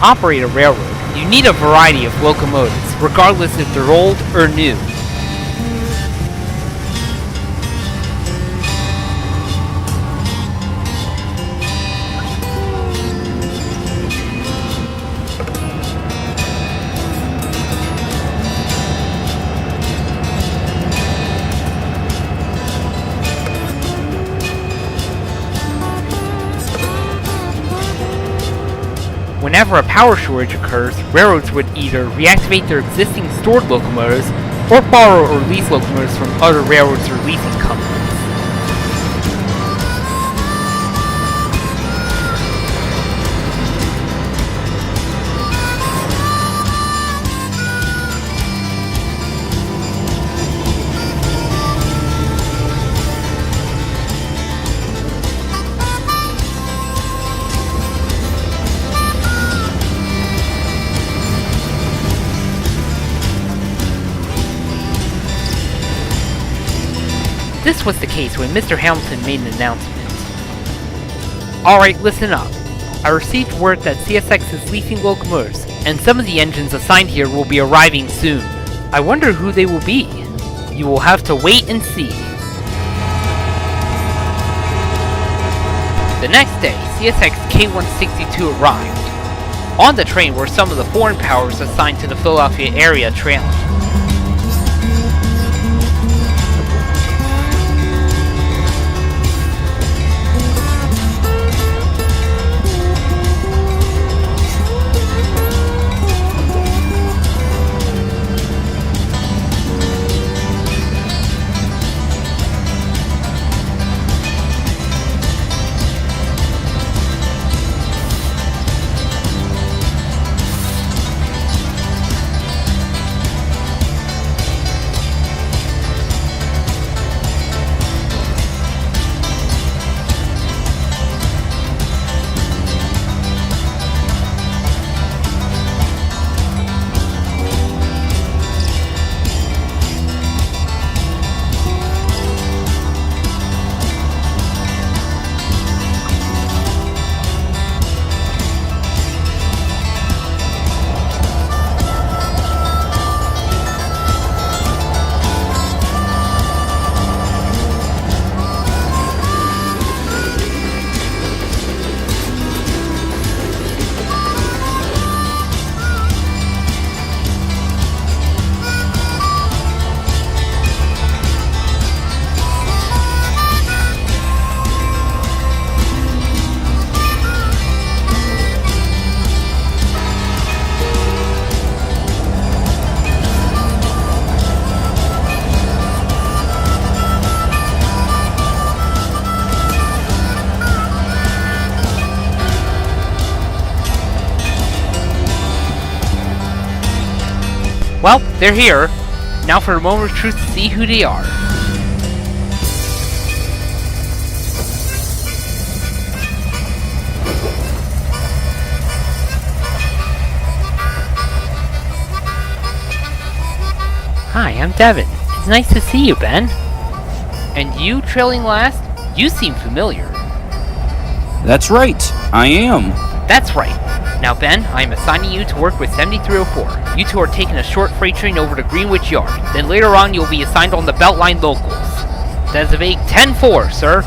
operate a railroad, you need a variety of locomotives, regardless if they're old or new. Whenever a power shortage occurs, railroads would either reactivate their existing stored locomotives or borrow or lease locomotives from other railroads or leasing companies. This was the case when Mr. Hamilton made an announcement. Alright, listen up. I received word that CSX is leasing locomotives, and some of the engines assigned here will be arriving soon. I wonder who they will be. You will have to wait and see. The next day, CSX K-162 arrived. On the train were some of the foreign powers assigned to the Philadelphia area trailing. Well, they're here. Now for a moment of truth to see who they are. Hi, I'm Devin. It's nice to see you, Ben. And you, trailing last? You seem familiar. That's right, I am. That's right. Now, Ben, I am assigning you to work with 7304. You two are taking a short freight train over to Greenwich Yard. Then later on, you'll be assigned on the Beltline locals. That is a vague 10-4, sir.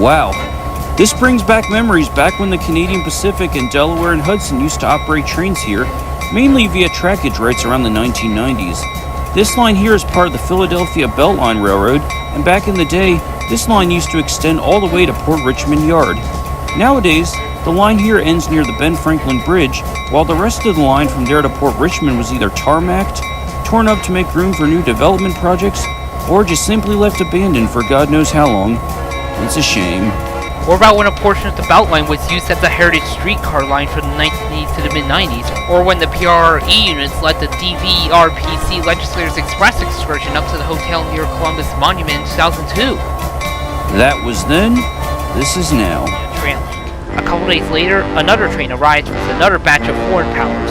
Wow. This brings back memories back when the Canadian Pacific and Delaware and Hudson used to operate trains here, mainly via trackage rights around the 1990s. This line here is part of the Philadelphia Beltline Railroad, and back in the day, this line used to extend all the way to Port Richmond Yard. Nowadays, the line here ends near the Ben Franklin Bridge, while the rest of the line from there to Port Richmond was either tarmacked, torn up to make room for new development projects, or just simply left abandoned for God knows how long. It's a shame. Or about when a portion of the Beltline was used as a heritage streetcar line from the 1980s to the mid-90s, or when the PRE units led the DVRPC Legislators Express excursion up to the hotel near Columbus Monument in 2002. That was then, this is now. Train link. A couple days later, another train arrives with another batch of foreign powers.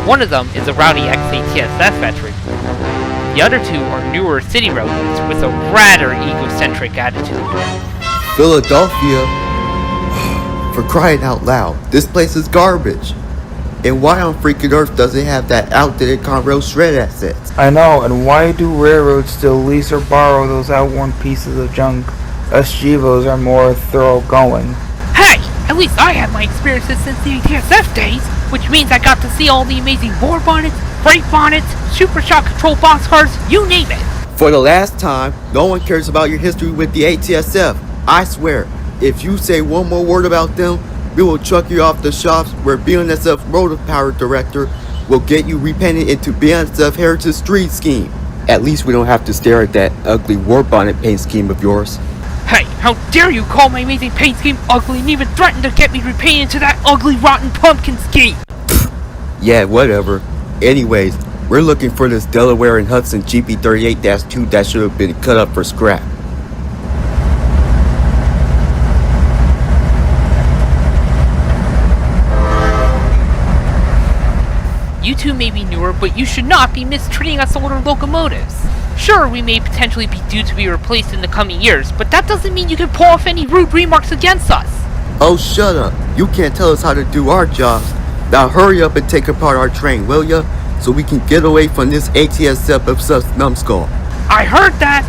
One of them is a rowdy ex-ATSF veteran. The other two are newer Citirail units with a rather egocentric attitude. Philadelphia? For crying out loud, this place is garbage. And why on freaking earth does it have that outdated Conrail shred assets? I know, and why do railroads still lease or borrow those outworn pieces of junk? Us Gevos are more thoroughgoing. Hey! At least I had my experiences since the ATSF days, which means I got to see all the amazing war bonnets, freight bonnets, super shock control boxcars, you name it. For the last time, no one cares about your history with the ATSF. I swear, if you say one more word about them, we will chuck you off the shops where BNSF Motive Power Director will get you repainted into BNSF Heritage Street Scheme. At least we don't have to stare at that ugly war bonnet paint scheme of yours. Hey, how dare you call my amazing paint scheme ugly and even threaten to get me repainted into that ugly rotten pumpkin scheme? Yeah, whatever. Anyways, we're looking for this Delaware and Hudson GP38-2 that should have been cut up for scrap. You two may be newer, but you should not be mistreating us older locomotives. Sure, we may potentially be due to be replaced in the coming years, but that doesn't mean you can pull off any rude remarks against us. Oh, shut up. You can't tell us how to do our jobs. Now hurry up and take apart our train, will ya? So we can get away from this ATSF obsessed numbskull. I heard that!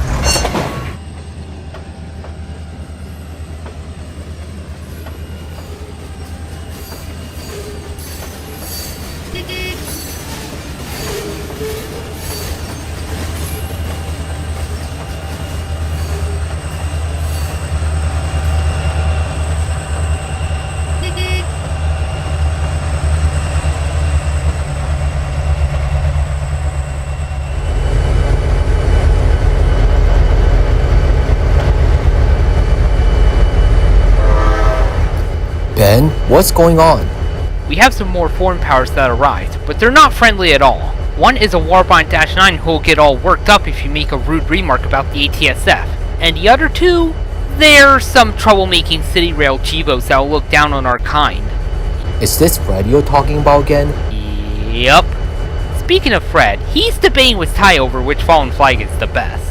Ben, what's going on? We have some more foreign powers that arrived, but they're not friendly at all. One is a Warbond-9 who will get all worked up if you make a rude remark about the ATSF. And the other two? They're some troublemaking Citirail Gevos that will look down on our kind. Is this Fred you're talking about again? Yup. Speaking of Fred, he's debating with Ty over which fallen flag is the best.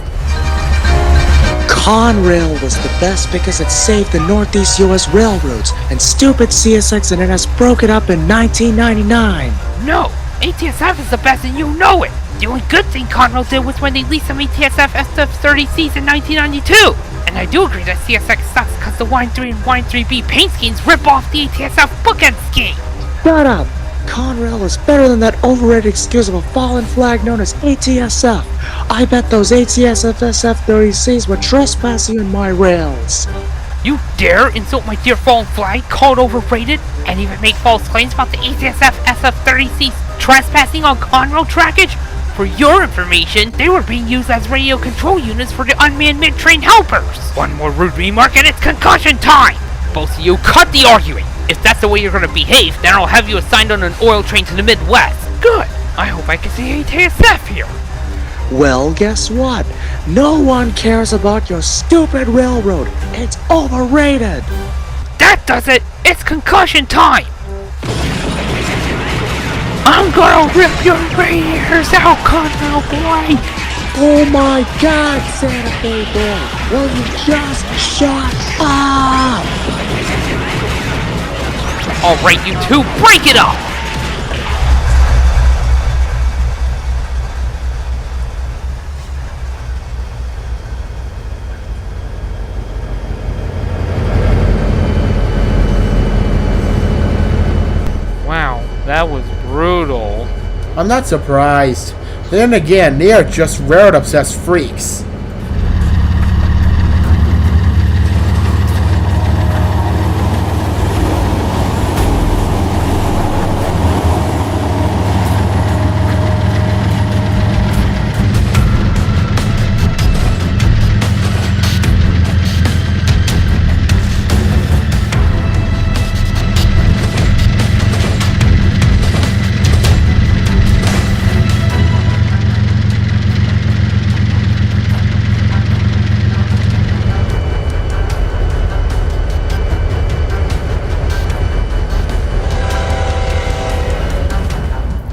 Conrail was the best because it saved the Northeast US railroads, and stupid CSX and NS broke it up in 1999. No! ATSF is the best and you know it! The only good thing Conrail did was when they leased some ATSF SF30Cs in 1992! And I do agree that CSX sucks because the Wine 3 and Wine 3B paint schemes rip off the ATSF bookend scheme! Shut up! Conrail is better than that overrated excuse of a fallen flag known as ATSF. I bet those ATSF SF30Cs were trespassing on my rails. You dare insult my dear fallen flag, call it overrated, and even make false claims about the ATSF SF30Cs trespassing on Conrail trackage? For your information, they were being used as radio control units for the unmanned mid-train helpers. One more rude remark and it's concussion time! Both of you cut the arguing! If that's the way you're gonna behave, then I'll have you assigned on an oil train to the Midwest. Good! I hope I can see ATSF here. Well, guess what? No one cares about your stupid railroad. It's overrated. That does it! It's concussion time! I'm gonna rip your ears out, Conrail boy! Oh my god, Santa Fe boy! Will you just shut up? Alright, you two, break it up! Wow, that was brutal. I'm not surprised. Then again, they are just railroad-obsessed freaks.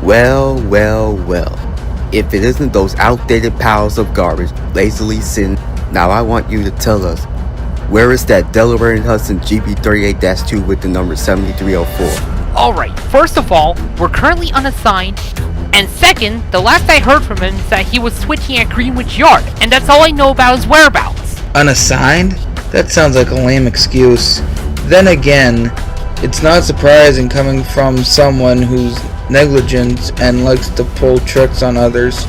Well. If it isn't those outdated piles of garbage lazily sitting, now I want you to tell us, where is that Delaware and Hudson GP38-2 with the number 7304? Alright, first of all, we're currently unassigned, and second, the last I heard from him is that he was switching at Greenwich Yard, and that's all I know about his whereabouts. Unassigned? That sounds like a lame excuse. Then again, it's not surprising coming from someone who's negligent and likes to pull tricks on others.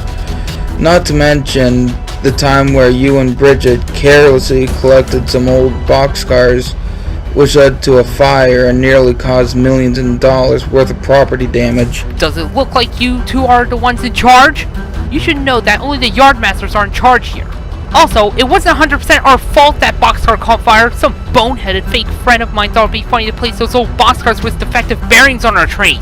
Not to mention the time where you and Bridget carelessly collected some old boxcars, which led to a fire and nearly caused millions of dollars worth of property damage. Does it look like you two are the ones in charge? You should know that only the yardmasters are in charge here. Also, it wasn't 100% our fault that boxcar caught fire. Some boneheaded fake friend of mine thought it'd be funny to place those old boxcars with defective bearings on our train.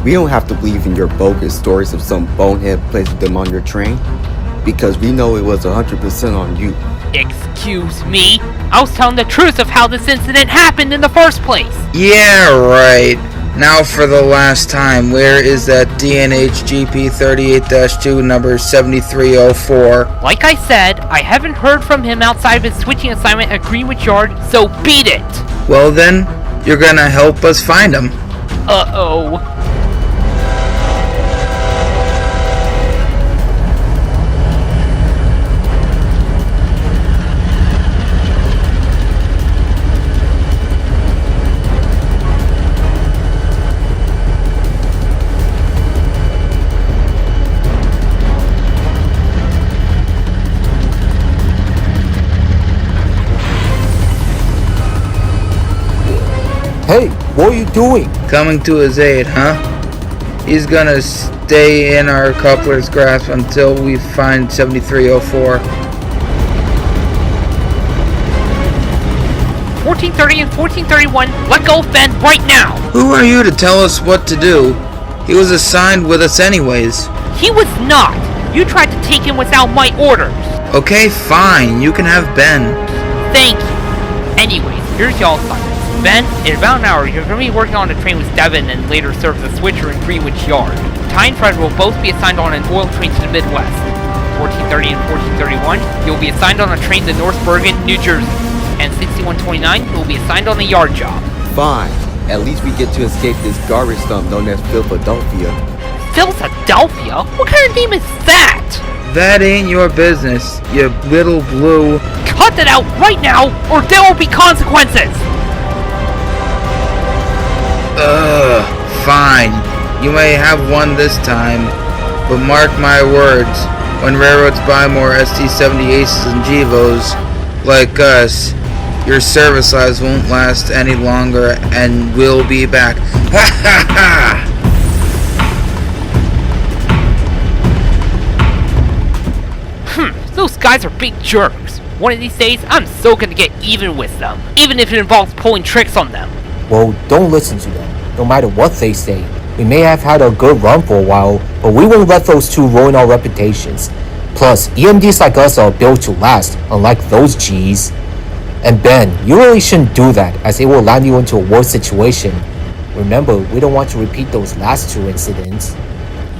We don't have to believe in your bogus stories of some bonehead placing them on your train, because we know it was 100% on you. Excuse me? I was telling the truth of how this incident happened in the first place. Yeah, right. Now for the last time, where is that DNH GP38-2 number 7304? Like I said, I haven't heard from him outside of his switching assignment at Greenwich Yard, so beat it! Well then, you're gonna help us find him. Uh-oh. Hey, what are you doing? Coming to his aid, huh? He's gonna stay in our coupler's grasp until we find 7304. 1430 and 1431, let go of Ben right now! Who are you to tell us what to do? He was assigned with us anyways. He was not! You tried to take him without my orders! Okay, fine. You can have Ben. Thank you. Anyways, here's y'all's assignments. Ben, in about an hour, you're going to be working on a train with Devin and later serve as a switcher in Greenwich Yard. Ty and Fred will both be assigned on an oil train to the Midwest. 1430 and 1431, you'll be assigned on a train to North Bergen, New Jersey. And 6129, you'll be assigned on a yard job. Fine. At least we get to escape this garbage dump known as Philadelphia. Philadelphia? What kind of name is that? That ain't your business, you little blue. Cut that out right now, or there will be consequences! Fine. You may have one this time, but mark my words, when railroads buy more ST-70 Aces and Gevos, like us, your service lives won't last any longer, and we'll be back. Ha ha ha! Those guys are big jerks. One of these days, I'm so gonna get even with them, even if it involves pulling tricks on them. Well, don't listen to them. No matter what they say. We may have had a good run for a while, but we won't let those two ruin our reputations. Plus, EMDs like us are built to last, unlike those Gs. And Ben, you really shouldn't do that, as it will land you into a worse situation. Remember, we don't want to repeat those last 2 incidents.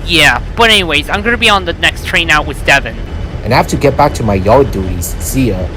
Yeah, but anyways, I'm gonna be on the next train out with Devin. And I have to get back to my yard duties. See ya.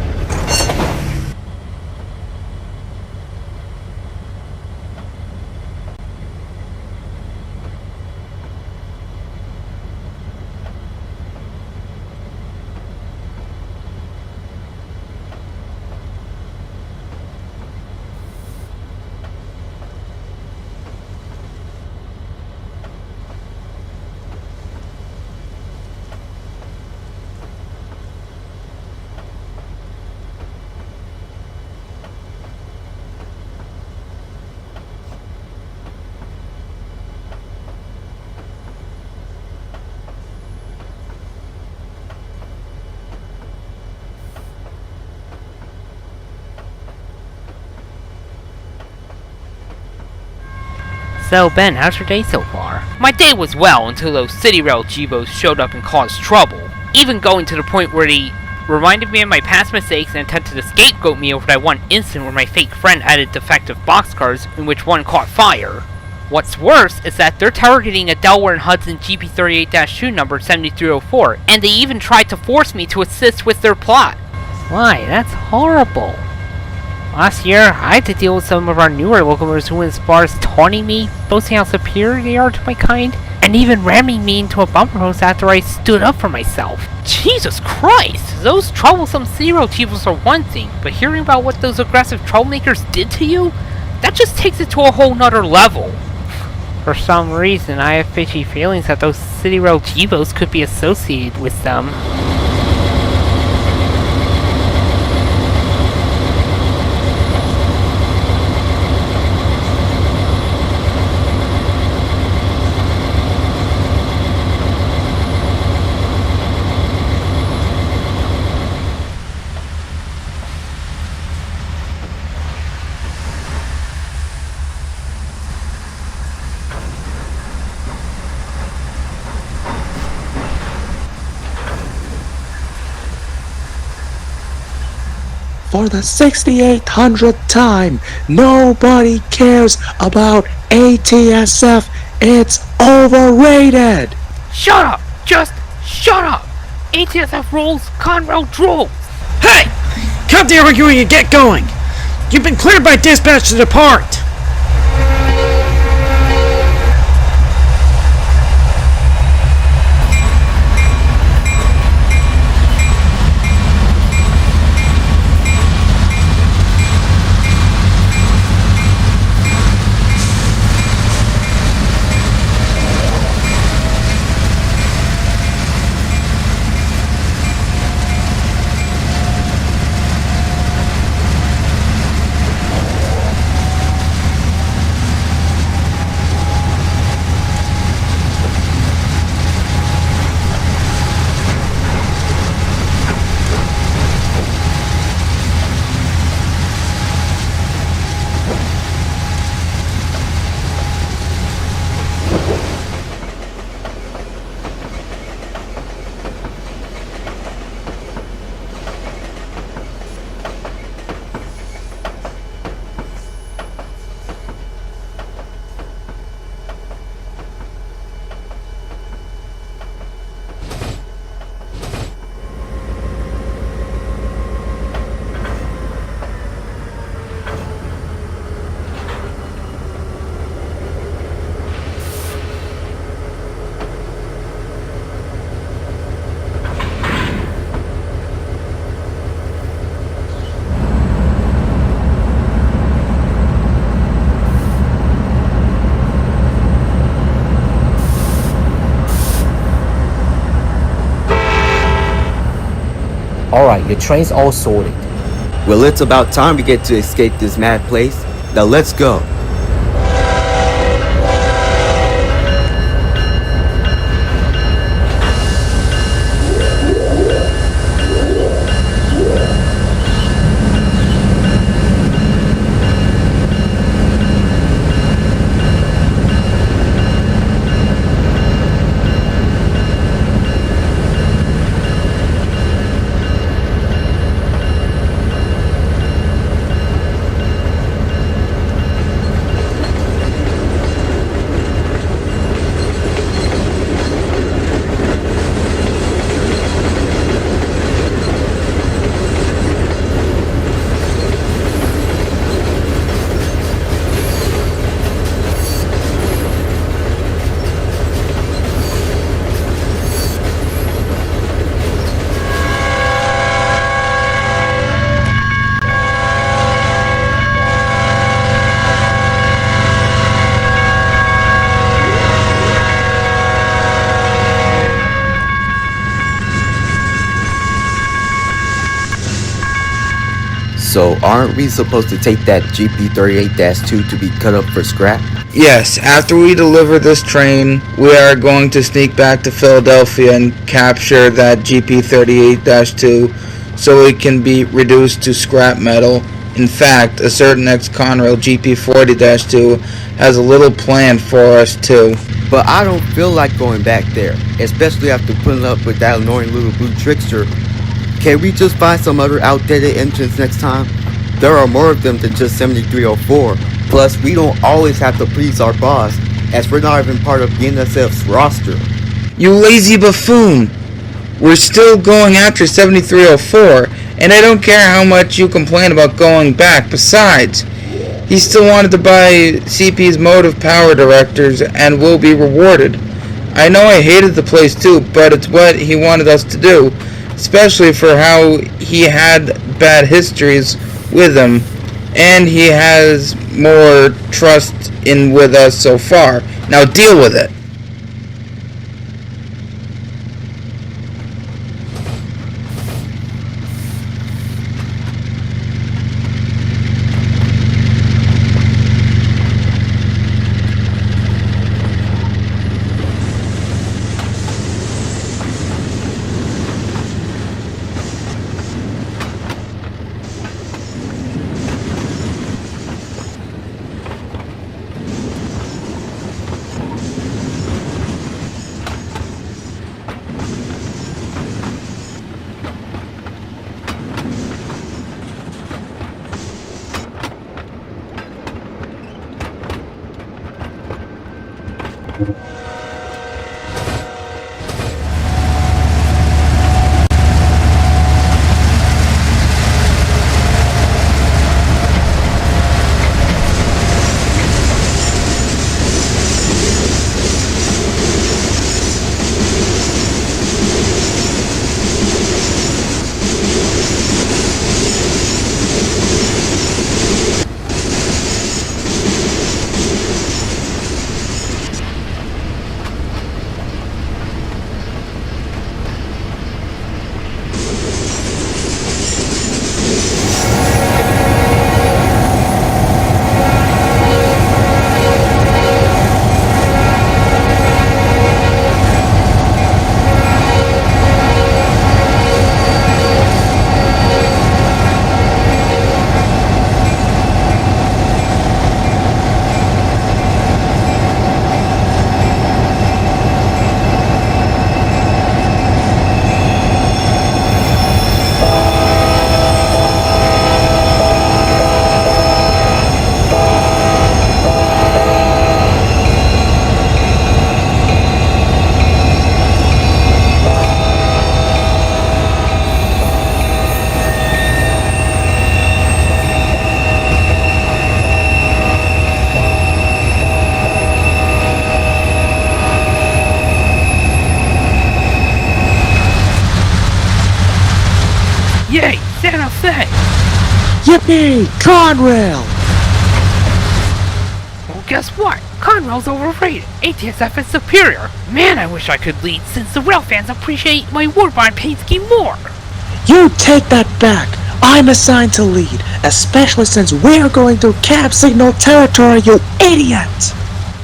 So Ben, how's your day so far? My day was well until those Citirail Jibos showed up and caused trouble. Even going to the point where they reminded me of my past mistakes and attempted to scapegoat me over that one incident where my fake friend added defective boxcars in which one caught fire. What's worse is that they're targeting a Delaware and Hudson GP38-2 number 7304, and they even tried to force me to assist with their plot. Why, that's horrible. Last year, I had to deal with some of our newer locomotives who went as far as taunting me, boasting how superior they are to my kind, and even ramming me into a bumper post after I stood up for myself. Jesus Christ! Those troublesome Citirail chiefs are one thing, but hearing about what those aggressive troublemakers did to you, that just takes it to a whole nother level. For some reason, I have fishy feelings that those Citirail Jibos could be associated with them. For the 6800th time, nobody cares about ATSF. It's overrated. Shut up! Just shut up! ATSF rules, Conrail drools! Hey! Cut the arguing and get going! You've been cleared by dispatch to depart! Alright, your train's all sorted. Well, it's about time we get to escape this mad place. Now let's go. So aren't we supposed to take that GP38-2 to be cut up for scrap? Yes, after we deliver this train, we are going to sneak back to Philadelphia and capture that GP38-2 so it can be reduced to scrap metal. In fact, a certain ex-Conrail GP40-2 has a little plan for us too. But I don't feel like going back there, especially after putting up with that annoying little blue trickster. Can we just find some other outdated engines next time? There are more of them than just 7304. Plus, we don't always have to please our boss, as we're not even part of BNSF's roster. You lazy buffoon! We're still going after 7304, and I don't care how much you complain about going back. Besides, he still wanted to buy CP's motive power directors and will be rewarded. I know I hated the place too, but it's what he wanted us to do, especially for how he had bad histories with him, and he has more trust in with us so far. Now deal with it. Yay! San Jose! Yippee! Conrail! Well, guess what? Conrail's overrated. ATSF is superior. Man, I wish I could lead, since the rail fans appreciate my Warbond paint scheme more. You take that back! I'm assigned to lead, especially since we're going through cab signal territory, you idiot!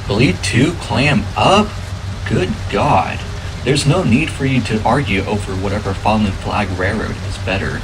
Lead 2 clam up? Good God. There's no need for you to argue over whatever fallen flag railroad is better.